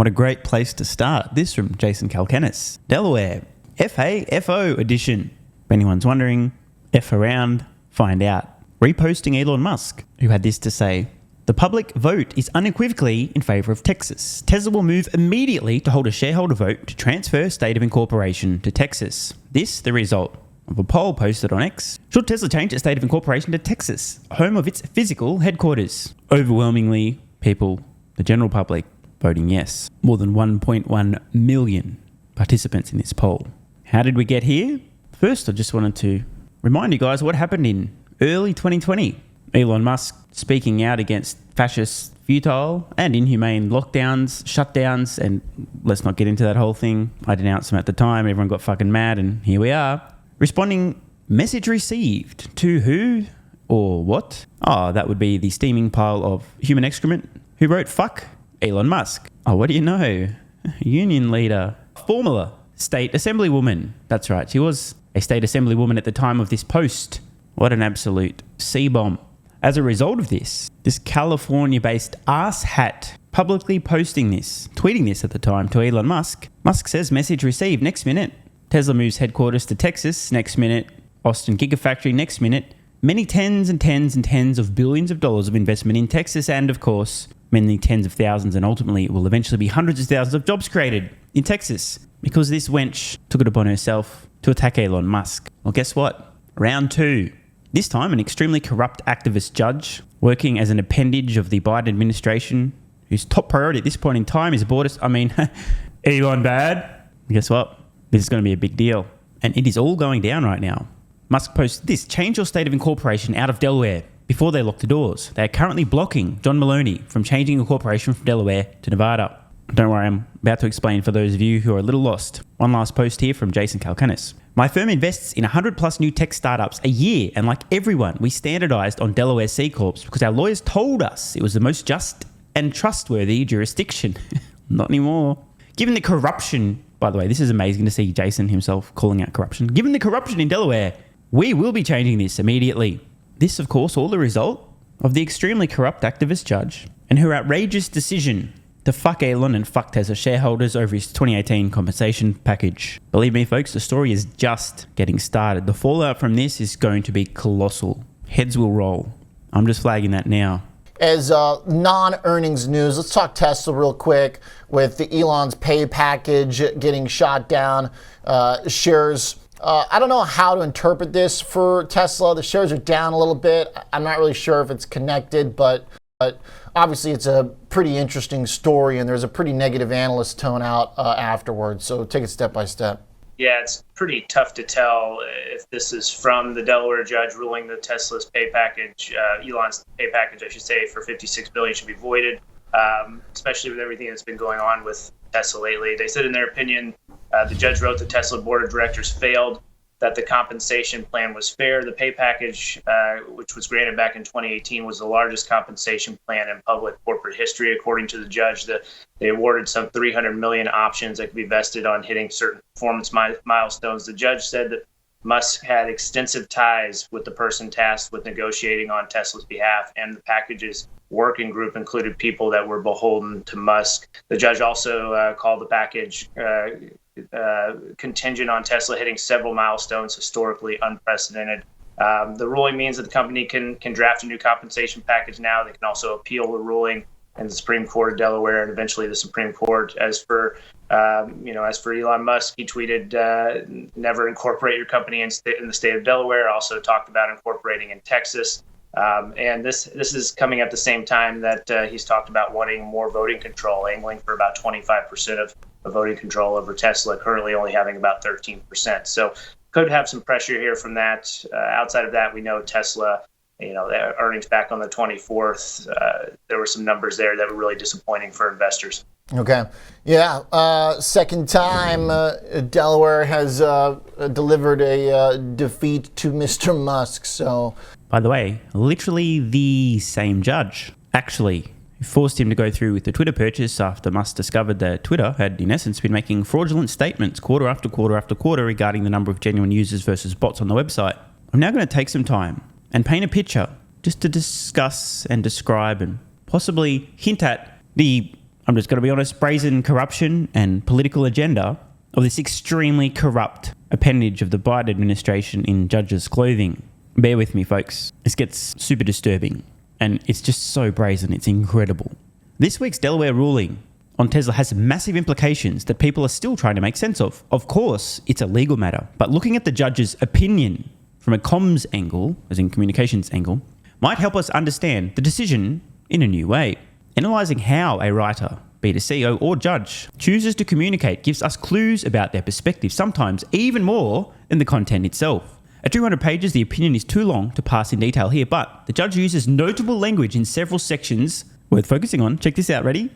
What a great place to start. This from Jason Kalkenis. Delaware, FAFO edition. If anyone's wondering, F around, find out. Reposting Elon Musk, who had this to say: the public vote is unequivocally in favour of Texas. Tesla will move immediately to hold a shareholder vote to transfer state of incorporation to Texas. This, the result of a poll posted on X. Should Tesla change its state of incorporation to Texas, home of its physical headquarters? Overwhelmingly, people, the general public, voting yes. More than 1.1 million participants in this poll. How did we get here? First, I just wanted to remind you guys what happened in early 2020. Elon Musk speaking out against fascist, futile and inhumane lockdowns, shutdowns, and let's not get into that whole thing. I denounced them at the time, everyone got fucking mad, and here we are. Responding, message received to who or what? Oh, that would be the steaming pile of human excrement who wrote fuck Elon Musk. Oh, what do you know? Union leader, former state assemblywoman. That's right, she was a state assemblywoman at the time of this post. What an absolute C-bomb. As a result of this California-based asshat publicly posting this, tweeting this at the time to Elon Musk. Musk says message received, next minute. Tesla moves headquarters to Texas, next minute. Austin Gigafactory, next minute. Many tens and tens and tens of billions of dollars of investment in Texas, and of course, many tens of thousands, and ultimately it will eventually be hundreds of thousands of jobs created in Texas because this wench took it upon herself to attack Elon Musk. Well, guess what? Round two. This time, an extremely corrupt activist judge working as an appendage of the Biden administration, whose top priority at this point in time is Elon bad. Guess what? This is going to be a big deal. And it is all going down right now. Musk posts this: change your state of incorporation out of Delaware before they lock the doors. They are currently blocking John Maloney from changing incorporation from Delaware to Nevada. Don't worry, I'm about to explain for those of you who are a little lost. One last post here from Jason Kalkenis. My firm invests in 100 plus new tech startups a year, and like everyone, we standardized on Delaware C Corps because our lawyers told us it was the most just and trustworthy jurisdiction. Not anymore. Given the corruption, by the way, this is amazing to see Jason himself calling out corruption. Given the corruption in Delaware, we will be changing this immediately. This, of course, all the result of the extremely corrupt activist judge and her outrageous decision to fuck Elon and fuck Tesla shareholders over his 2018 compensation package. Believe me, folks, the story is just getting started. The fallout from this is going to be colossal. Heads will roll. I'm just flagging that now. As non-earnings news, let's talk Tesla real quick. With the Elon's pay package getting shot down, shares, I don't know how to interpret this for Tesla. The shares are down a little bit. I'm not really sure if it's connected, but obviously it's a pretty interesting story, and there's a pretty negative analyst tone out afterwards. So take it step by step. Yeah, it's pretty tough to tell if this is from the Delaware judge ruling that Tesla's pay package, Elon's pay package, I should say, for $56 billion should be voided, especially with everything that's been going on with Tesla lately. They said in their opinion, the judge wrote the Tesla board of directors failed, that the compensation plan was fair. The pay package, which was granted back in 2018, was the largest compensation plan in public corporate history. According to the judge, they awarded some 300 million options that could be vested on hitting certain performance milestones. The judge said that Musk had extensive ties with the person tasked with negotiating on Tesla's behalf, and the package's working group included people that were beholden to Musk. The judge also called the package contingent on Tesla hitting several milestones historically unprecedented. The ruling means that the company can draft a new compensation package now. They can also appeal the ruling in the Supreme Court of Delaware and eventually the Supreme Court. As for Elon Musk, he tweeted, never incorporate your company in the state of Delaware. Also talked about incorporating in Texas. And this is coming at the same time that he's talked about wanting more voting control, angling for about 25% of voting control over Tesla, currently only having about 13%. So could have some pressure here from that. Outside of that, we know Tesla, their earnings back on the 24th, there were some numbers there that were really disappointing for investors. Okay. Yeah. Second time Delaware has delivered a defeat to Mr. Musk. So, by the way, literally the same judge actually forced him to go through with the Twitter purchase after Musk discovered that Twitter had, in essence, been making fraudulent statements quarter after quarter after quarter regarding the number of genuine users versus bots on the website. I'm now going to take some time and paint a picture just to discuss and describe and possibly hint at the I'm just going to be honest, brazen corruption and political agenda of this extremely corrupt appendage of the Biden administration in judges' clothing. Bear with me, folks. This gets super disturbing, and it's just so brazen. It's incredible. This week's Delaware ruling on Tesla has massive implications that people are still trying to make sense of. Of course, it's a legal matter, but looking at the judge's opinion from a comms angle, as in communications angle, might help us understand the decision in a new way. Analysing how a writer, be it a CEO or judge, chooses to communicate gives us clues about their perspective, sometimes even more than the content itself. At 200 pages, the opinion is too long to pass in detail here, but the judge uses notable language in several sections worth focusing on. Check this out, ready?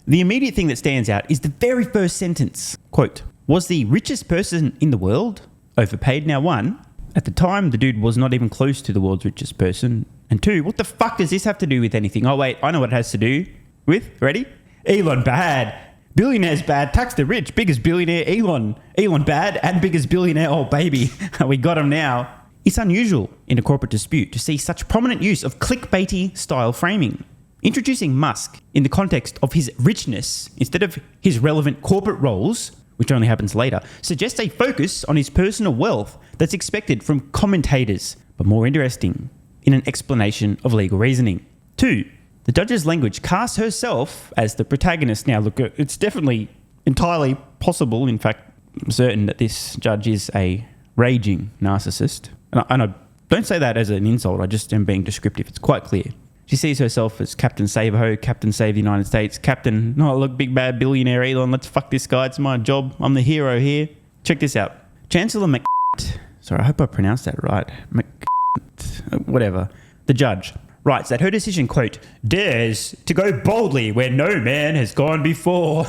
The immediate thing that stands out is the very first sentence. Quote, was the richest person in the world overpaid? Now, one, at the time, the dude was not even close to the world's richest person. And two, what the fuck does this have to do with anything? Oh, wait, I know what it has to do with. Ready? Elon bad. Billionaires bad. Tax the rich. Biggest billionaire, Elon. Elon bad and biggest billionaire. Oh, baby. We got him now. It's unusual in a corporate dispute to see such prominent use of clickbaity style framing. Introducing Musk in the context of his richness instead of his relevant corporate roles, which only happens later, suggests a focus on his personal wealth that's expected from commentators, but more interesting in an explanation of legal reasoning. 2. The judge's language casts herself as the protagonist. Now, look, it's definitely entirely possible, in fact, I'm certain that this judge is a raging narcissist. And I don't say that as an insult, I just am being descriptive. It's quite clear. She sees herself as Captain Save-A-Ho, Captain Save the United States, Captain, oh, look, big bad billionaire Elon, let's fuck this guy, it's my job, I'm the hero here. Check this out. Chancellor sorry, I hope I pronounced that right. Whatever. The judge writes that her decision, quote, dares to go boldly where no man has gone before.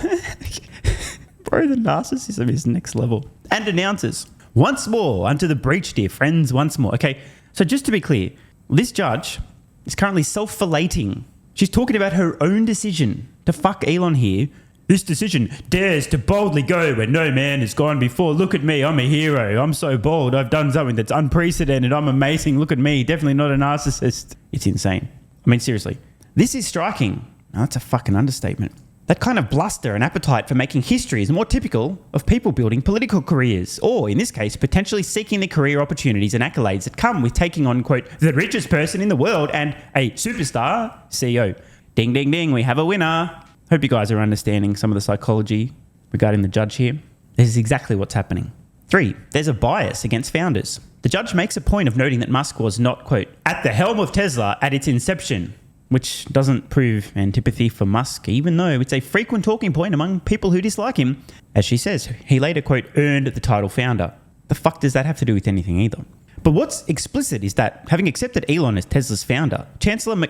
Bro, the narcissism is next level. And announces, once more, unto the breach, dear friends, once more. Okay, so just to be clear, this judge is currently self-filleting. She's talking about her own decision to fuck Elon here. This decision dares to boldly go where no man has gone before. Look at me, I'm a hero. I'm so bold. I've done something that's unprecedented. I'm amazing. Look at me. Definitely not a narcissist. It's insane. I mean, seriously. This is striking. Now, that's a fucking understatement. That kind of bluster and appetite for making history is more typical of people building political careers, or in this case, potentially seeking the career opportunities and accolades that come with taking on, quote, the richest person in the world and a superstar CEO. Ding, ding, ding, we have a winner. Hope you guys are understanding some of the psychology regarding the judge here. This is exactly what's happening. 3, there's a bias against founders. The judge makes a point of noting that Musk was not, quote, at the helm of Tesla at its inception, which doesn't prove antipathy for Musk, even though it's a frequent talking point among people who dislike him. As she says, he later, quote, earned the title founder. The fuck does that have to do with anything either? But what's explicit is that, having accepted Elon as Tesla's founder, Chancellor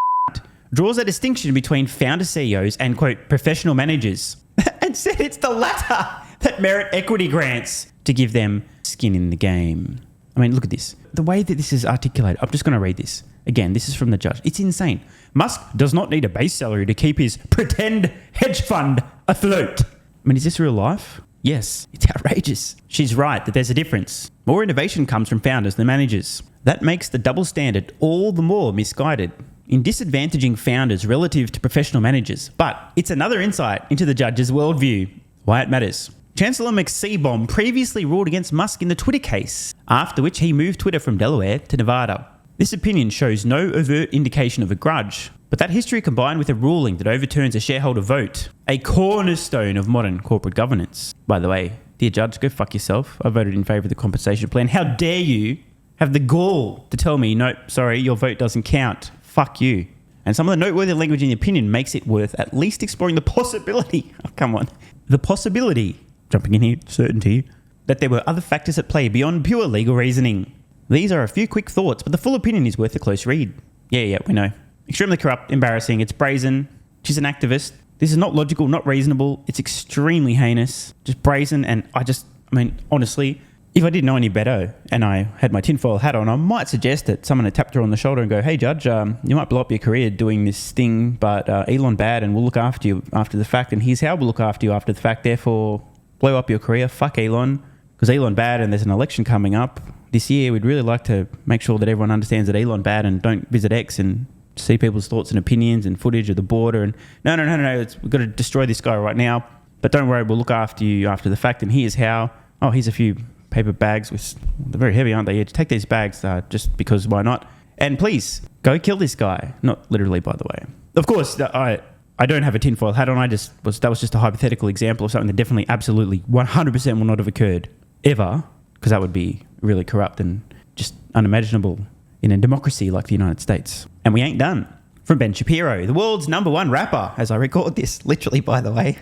draws a distinction between founder CEOs and, quote, professional managers, and said it's the latter that merit equity grants to give them skin in the game. I mean, look at this. The way that this is articulated, I'm just going to read this. Again, this is from the judge. It's insane. Musk does not need a base salary to keep his pretend hedge fund afloat. I mean, is this real life? Yes, it's outrageous. She's right that there's a difference. More innovation comes from founders than managers. That makes the double standard all the more misguided in disadvantaging founders relative to professional managers. But it's another insight into the judge's worldview. Why it matters. Chancellor McSeebomb previously ruled against Musk in the Twitter case, after which he moved Twitter from Delaware to Nevada. This opinion shows no overt indication of a grudge, but that history combined with a ruling that overturns a shareholder vote, a cornerstone of modern corporate governance. By the way, dear judge, go fuck yourself. I voted in favour of the compensation plan. How dare you have the gall to tell me, no, sorry, your vote doesn't count. Fuck you. And some of the noteworthy language in the opinion makes it worth at least exploring the possibility, oh, come on, the possibility, jumping in here, certainty, that there were other factors at play beyond pure legal reasoning. These are a few quick thoughts, but the full opinion is worth a close read. Yeah, we know. Extremely corrupt, embarrassing, it's brazen. She's an activist. This is not logical, not reasonable. It's extremely heinous, just brazen. And I mean, honestly, if I didn't know any better and I had my tinfoil hat on, I might suggest that someone had tapped her on the shoulder and go, hey, judge, you might blow up your career doing this thing, but Elon bad and we'll look after you after the fact. And here's how we'll look after you after the fact. Therefore, blow up your career. Fuck Elon, because Elon bad and there's an election coming up this year. We'd really like to make sure that everyone understands that Elon bad and don't visit X and see people's thoughts and opinions and footage of the border. And no, we've got to destroy this guy right now. But don't worry, we'll look after you after the fact. And here's how. Oh, here's a few paper bags. They're very heavy, aren't they? Yeah, take these bags just because why not? And please, go kill this guy. Not literally, by the way. Of course, I don't have a tinfoil hat on. That was just a hypothetical example of something that definitely, absolutely, 100% will not have occurred ever, because that would be really corrupt and just unimaginable in a democracy like the United States. And we ain't done. From Ben Shapiro, the world's #1 rapper, as I record this, literally, by the way.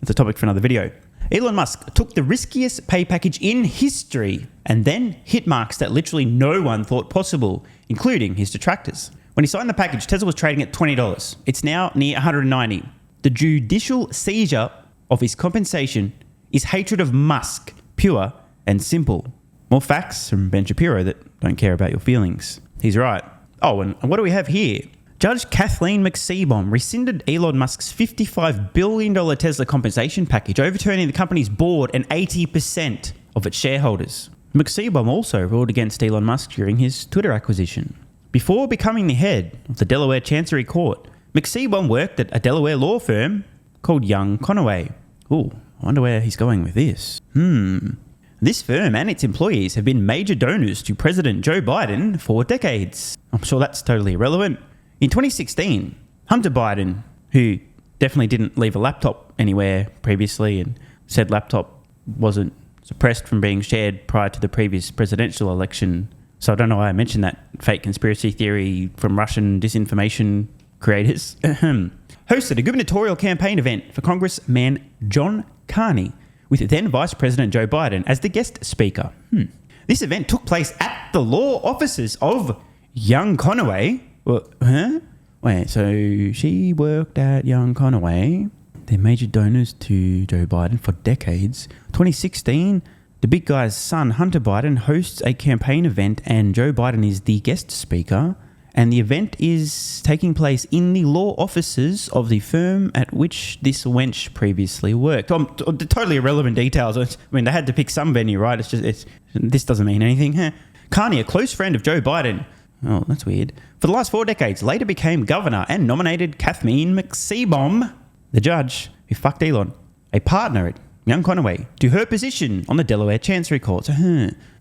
It's a topic for another video. Elon Musk took the riskiest pay package in history and then hit marks that literally no one thought possible, including his detractors. When he signed the package, Tesla was trading at $20. It's now near $190. The judicial seizure of his compensation is hatred of Musk, pure and simple. More facts from Ben Shapiro that don't care about your feelings. He's right. Oh, and what do we have here? Judge Kathleen McSeebohm rescinded Elon Musk's $55 billion Tesla compensation package, overturning the company's board and 80% of its shareholders. McSeebohm also ruled against Elon Musk during his Twitter acquisition. Before becoming the head of the Delaware Chancery Court, McSeebohm worked at a Delaware law firm called Young Conaway. Ooh, I wonder where he's going with this. This firm and its employees have been major donors to President Joe Biden for decades. I'm sure that's totally irrelevant. In 2016, Hunter Biden, who definitely didn't leave a laptop anywhere previously and said laptop wasn't suppressed from being shared prior to the previous presidential election. So I don't know why I mentioned that fake conspiracy theory from Russian disinformation creators. Hosted a gubernatorial campaign event for Congressman John Carney with then Vice President Joe Biden as the guest speaker. This event took place at the law offices of Young Conaway. Wait, so she worked at Young Conaway. They're major donors to Joe Biden for decades. 2016, the big guy's son, Hunter Biden, hosts a campaign event and Joe Biden is the guest speaker. And the event is taking place in the law offices of the firm at which this wench previously worked. Totally irrelevant details. I mean, they had to pick some venue, right? This doesn't mean anything. Carney, a close friend of Joe Biden. Oh, that's weird. For the last 4 decades, later became governor and nominated Kathleen McSeebohm, the judge who fucked Elon, a partner at Young Conaway, to her position on the Delaware Chancery Court. So,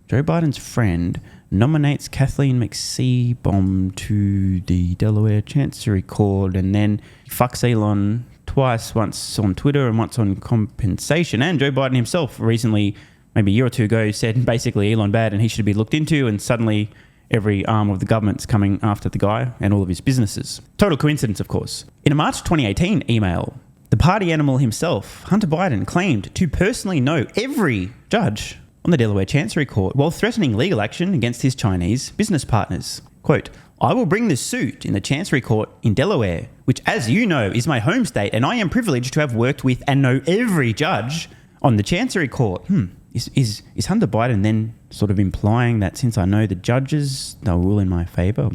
Joe Biden's friend nominates Kathleen McSeebohm to the Delaware Chancery Court and then fucks Elon twice, once on Twitter and once on compensation. And Joe Biden himself recently, maybe a year or two ago, said basically Elon bad and he should be looked into, and suddenly every arm of the government's coming after the guy and all of his businesses. Total coincidence, of course. In a March 2018 email, the party animal himself, Hunter Biden, claimed to personally know every judge on the Delaware Chancery Court while threatening legal action against his Chinese business partners. Quote, I will bring the suit in the Chancery Court in Delaware, which, as you know, is my home state, and I am privileged to have worked with and know every judge on the Chancery Court. Is Hunter Biden then sort of implying that since I know the judges, they'll rule in my favour?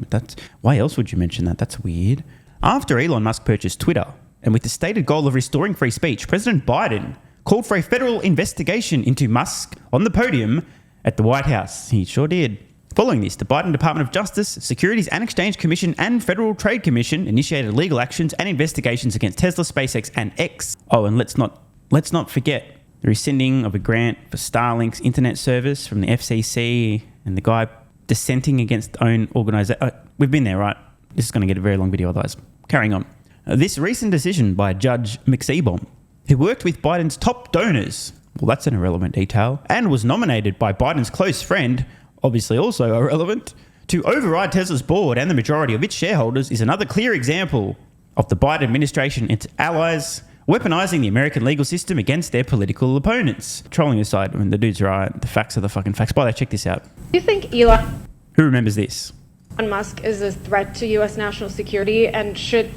Why else would you mention that? That's weird. After Elon Musk purchased Twitter, and with the stated goal of restoring free speech, President Biden called for a federal investigation into Musk on the podium at the White House. He sure did. Following this, the Biden Department of Justice, Securities and Exchange Commission, and Federal Trade Commission initiated legal actions and investigations against Tesla, SpaceX, and X. Oh, and let's not forget the rescinding of a grant for Starlink's internet service from the FCC and the guy dissenting against own organisation. We've been there, right? This is going to get a very long video otherwise. Carrying on. This recent decision by Judge McSeebohm, who worked with Biden's top donors, well, that's an irrelevant detail, and was nominated by Biden's close friend, obviously also irrelevant, to override Tesla's board and the majority of its shareholders is another clear example of the Biden administration and its allies weaponizing the American legal system against their political opponents. Trolling aside, when the dude's right, the facts are the fucking facts. By the way, check this out. Do you think Elon Who remembers this? Musk is a threat to U.S. national security, and should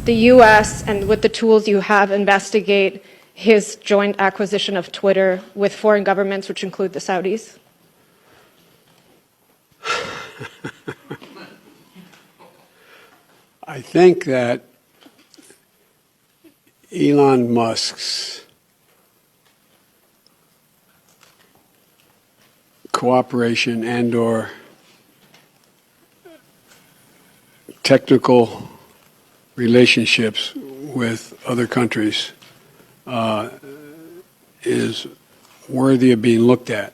the U.S. and with the tools you have investigate his joint acquisition of Twitter with foreign governments, which include the Saudis? I think that Elon Musk's cooperation and/or technical relationships with other countries is worthy of being looked at.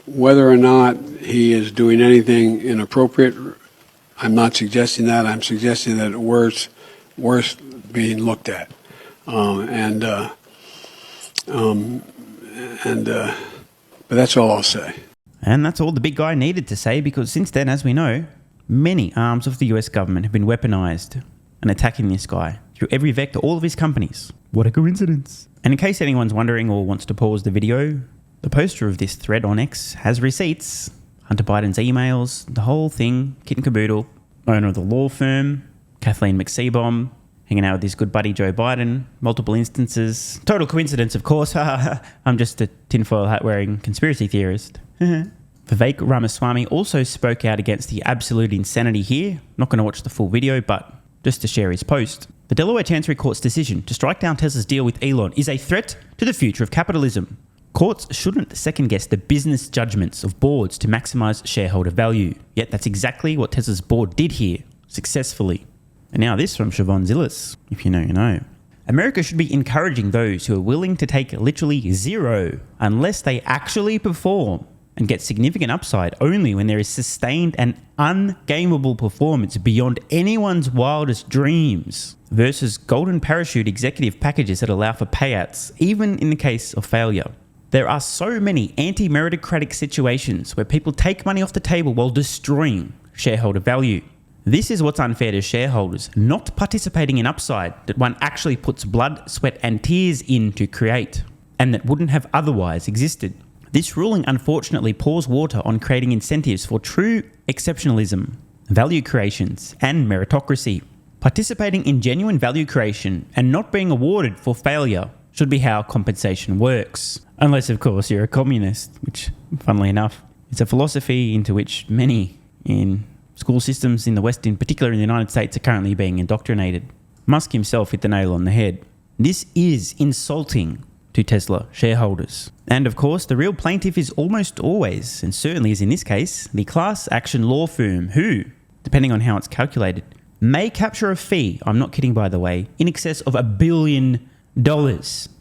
Whether or not he is doing anything inappropriate, I'm not suggesting that. I'm suggesting that it's worth being looked at. But that's all I'll say. And that's all the big guy needed to say, because since then, as we know, many arms of the US government have been weaponized and attacking this guy through every vector, all of his companies. What a coincidence. And in case anyone's wondering or wants to pause the video, the poster of this thread on X has receipts, Hunter Biden's emails, the whole thing, kit and caboodle, owner of the law firm, Kathleen McSeebom, hanging out with his good buddy Joe Biden, multiple instances. Total coincidence, of course. I'm just a tinfoil hat wearing conspiracy theorist. Vivek Ramaswamy also spoke out against the absolute insanity here. Not going to watch the full video, but just to share his post. The Delaware Chancery Court's decision to strike down Tesla's deal with Elon is a threat to the future of capitalism. Courts shouldn't second-guess the business judgments of boards to maximize shareholder value. Yet that's exactly what Tesla's board did here, successfully. And now this from Siobhan Zillis. If you know, you know. America should be encouraging those who are willing to take literally zero unless they actually perform and get significant upside only when there is sustained and ungameable performance beyond anyone's wildest dreams versus golden parachute executive packages that allow for payouts, even in the case of failure. There are so many anti-meritocratic situations where people take money off the table while destroying shareholder value. This is what's unfair to shareholders, not participating in upside that one actually puts blood, sweat and tears in to create, and that wouldn't have otherwise existed. This ruling unfortunately pours water on creating incentives for true exceptionalism, value creations and meritocracy. Participating in genuine value creation and not being awarded for failure should be how compensation works. Unless, of course, you're a communist, which, funnily enough, is a philosophy into which many in school systems in the West, in particular in the United States, are currently being indoctrinated. Musk himself hit the nail on the head. This is insulting to Tesla shareholders. And of course, the real plaintiff is almost always, and certainly is in this case, the class action law firm who, depending on how it's calculated, may capture a fee, I'm not kidding by the way, in excess of $1 billion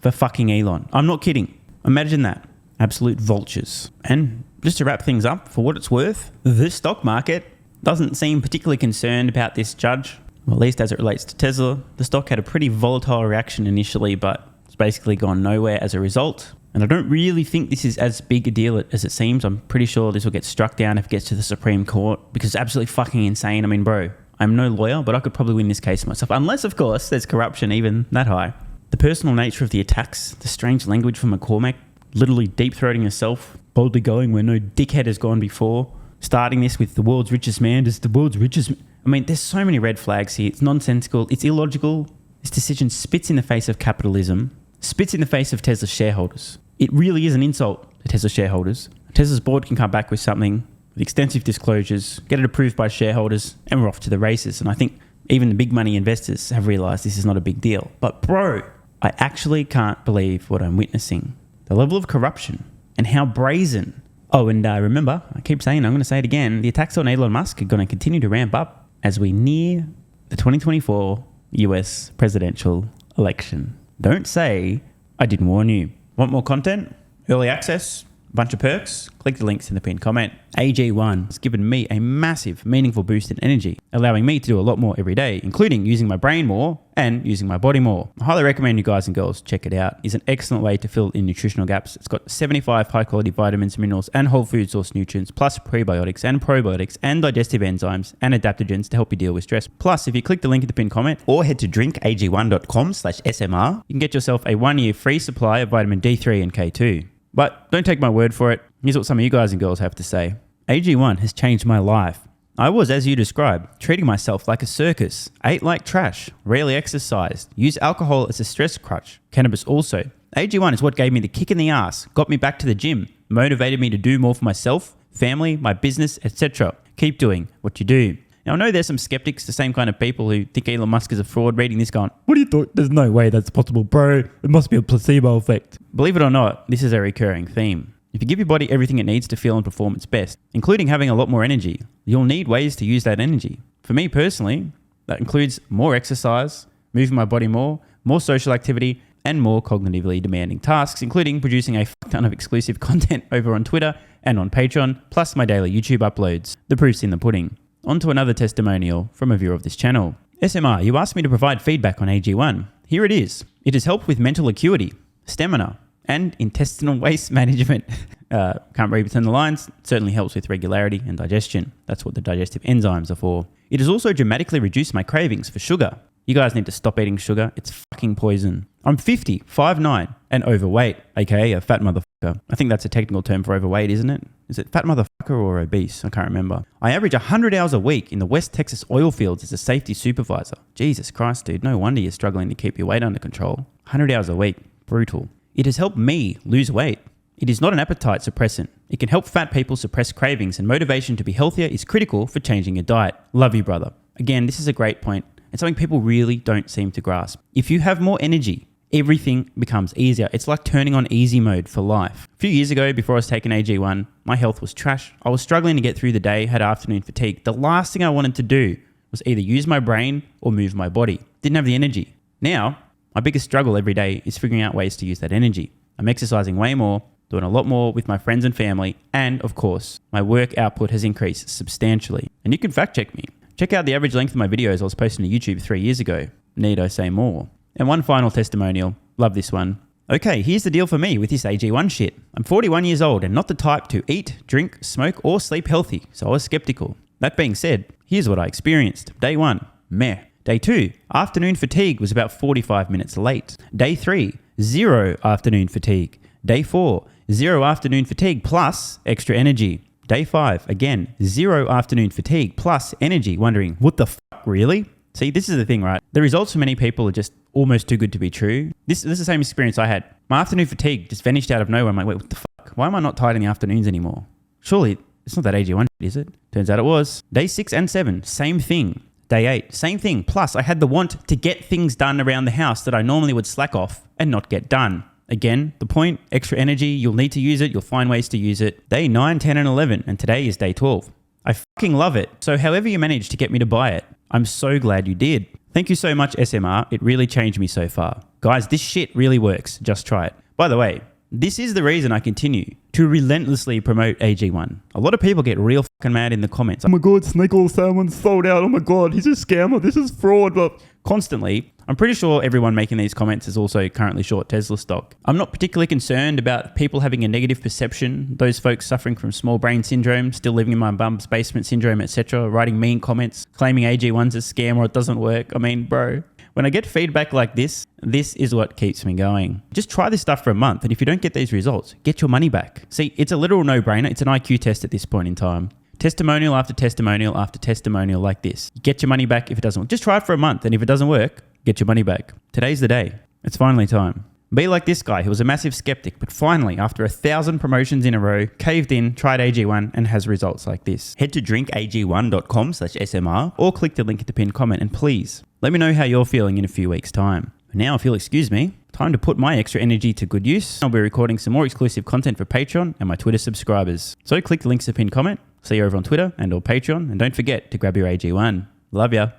for fucking Elon. I'm not kidding. Imagine that. Absolute vultures. And just to wrap things up, for what it's worth, the stock market doesn't seem particularly concerned about this judge, well, at least as it relates to Tesla. The stock had a pretty volatile reaction initially, but it's basically gone nowhere as a result. And I don't really think this is as big a deal as it seems. I'm pretty sure this will get struck down if it gets to the Supreme Court, because it's absolutely fucking insane. I mean, bro, I'm no lawyer, but I could probably win this case myself. Unless, of course, there's corruption even that high. The personal nature of the attacks, the strange language from McCormack, literally deep-throating herself, boldly going where no dickhead has gone before, starting this with the world's richest man, just the world's richest man. I mean, there's so many red flags here. It's nonsensical. It's illogical. This decision spits in the face of capitalism, spits in the face of Tesla shareholders. It really is an insult to Tesla shareholders. Tesla's board can come back with something with extensive disclosures, get it approved by shareholders, and we're off to the races. And I think even the big money investors have realized this is not a big deal. But bro, I actually can't believe what I'm witnessing. The level of corruption and how brazen. Oh, and remember, I keep saying, I'm going to say it again, the attacks on Elon Musk are going to continue to ramp up as we near the 2024 US presidential election. Don't say I didn't warn you. Want more content? Early access? Bunch of perks? Click the links in the pinned comment. AG1 has given me a massive, meaningful boost in energy, allowing me to do a lot more every day, including using my brain more and using my body more. I highly recommend you guys and girls check it out. It's an excellent way to fill in nutritional gaps. It's got 75 high-quality vitamins, minerals, and whole food source nutrients, plus prebiotics and probiotics and digestive enzymes and adaptogens to help you deal with stress. Plus, if you click the link in the pinned comment or head to drinkag1.com/SMR, you can get yourself a 1-year free supply of vitamin D3 and K2. But don't take my word for it. Here's what some of you guys and girls have to say. AG1 has changed my life. I was, as you described, treating myself like a circus, ate like trash, rarely exercised, used alcohol as a stress crutch, cannabis also. AG1 is what gave me the kick in the ass, got me back to the gym, motivated me to do more for myself, family, my business, etc. Keep doing what you do. Now, I know there's some skeptics, the same kind of people who think Elon Musk is a fraud, reading this going, what do you thought? There's no way that's possible, bro. It must be a placebo effect. Believe it or not, this is a recurring theme. If you give your body everything it needs to feel and perform its best, including having a lot more energy, you'll need ways to use that energy. For me personally, that includes more exercise, moving my body more social activity, and more cognitively demanding tasks, including producing a fuck ton of exclusive content over on Twitter and on Patreon, plus my daily YouTube uploads. The proof's in the pudding. On to another testimonial from a viewer of this channel. SMR, you asked me to provide feedback on AG1. Here it is. It has helped with mental acuity, stamina, and intestinal waste management. Can't read between the lines. It certainly helps with regularity and digestion. That's what the digestive enzymes are for. It has also dramatically reduced my cravings for sugar. You guys need to stop eating sugar. It's fucking poison. I'm 50, 5'9", and overweight, aka a fat motherfucker. I think that's a technical term for overweight, isn't it? Is it fat motherfucker or obese? I can't remember. I average 100 hours a week in the West Texas oil fields as a safety supervisor. Jesus Christ, dude. No wonder you're struggling to keep your weight under control. 100 hours a week. Brutal. It has helped me lose weight. It is not an appetite suppressant. It can help fat people suppress cravings, and motivation to be healthier is critical for changing your diet. Love you, brother. Again, this is a great point. It's something people really don't seem to grasp. If you have more energy, everything becomes easier. It's like turning on easy mode for life. A few years ago, before I was taking AG1, my health was trash. I was struggling to get through the day, had afternoon fatigue. The last thing I wanted to do was either use my brain or move my body. Didn't have the energy. Now, my biggest struggle every day is figuring out ways to use that energy. I'm exercising way more, doing a lot more with my friends and family, and of course, my work output has increased substantially. And you can fact check me. Check out the average length of my videos I was posting to YouTube 3 years ago. Need I say more? And one final testimonial. Love this one. Okay, here's the deal for me with this AG1 shit. I'm 41 years old and not the type to eat, drink, smoke, or sleep healthy, so I was skeptical. That being said, here's what I experienced. Day 1, meh. Day 2, afternoon fatigue was about 45 minutes late. Day 3, 0 afternoon fatigue. Day 4, 0 afternoon fatigue plus extra energy. Day 5, again, 0 afternoon fatigue plus energy, wondering, what the fuck, really? See, this is the thing, right? The results for many people are just almost too good to be true. This is the same experience I had. My afternoon fatigue just vanished out of nowhere. I'm like, wait, what the fuck? Why am I not tired in the afternoons anymore? Surely, it's not that AG1, is it? Turns out it was. Day 6 and 7, same thing. Day 8, same thing. Plus, I had the want to get things done around the house that I normally would slack off and not get done. Again, the point, extra energy, you'll need to use it, you'll find ways to use it. Day 9, 10, and 11, and today is day 12. I fucking love it. So however you managed to get me to buy it, I'm so glad you did. Thank you so much, SMR. It really changed me so far. Guys, this shit really works. Just try it. By the way, this is the reason I continue to relentlessly promote AG1. A lot of people get real fucking mad in the comments. Oh my God, Snake Oil Salmon's sold out. Oh my God, he's a scammer. This is fraud. But constantly, I'm pretty sure everyone making these comments is also currently short Tesla stock. I'm not particularly concerned about people having a negative perception, those folks suffering from small brain syndrome, still living in my bum's basement syndrome, etc., writing mean comments, claiming AG1's a scam or it doesn't work. I mean, bro, when I get feedback like this is what keeps me going. Just try this stuff for a month, and if you don't get these results, get your money back. See, it's a literal no-brainer. It's an IQ test at this point in time. Testimonial after testimonial after testimonial like this. Get your money back if it doesn't work. Just try it for a month, and if it doesn't work, get your money back. Today's the day. It's finally time. Be like this guy who was a massive skeptic, but finally, after 1,000 promotions in a row, caved in, tried AG1, and has results like this. Head to drinkag1.com/SMR or click the link at the pinned comment, and please, let me know how you're feeling in a few weeks' time. Now, if you'll excuse me, time to put my extra energy to good use. I'll be recording some more exclusive content for Patreon and my Twitter subscribers. So click the links at the pinned comment. See you over on Twitter and or Patreon, and don't forget to grab your AG1. Love ya.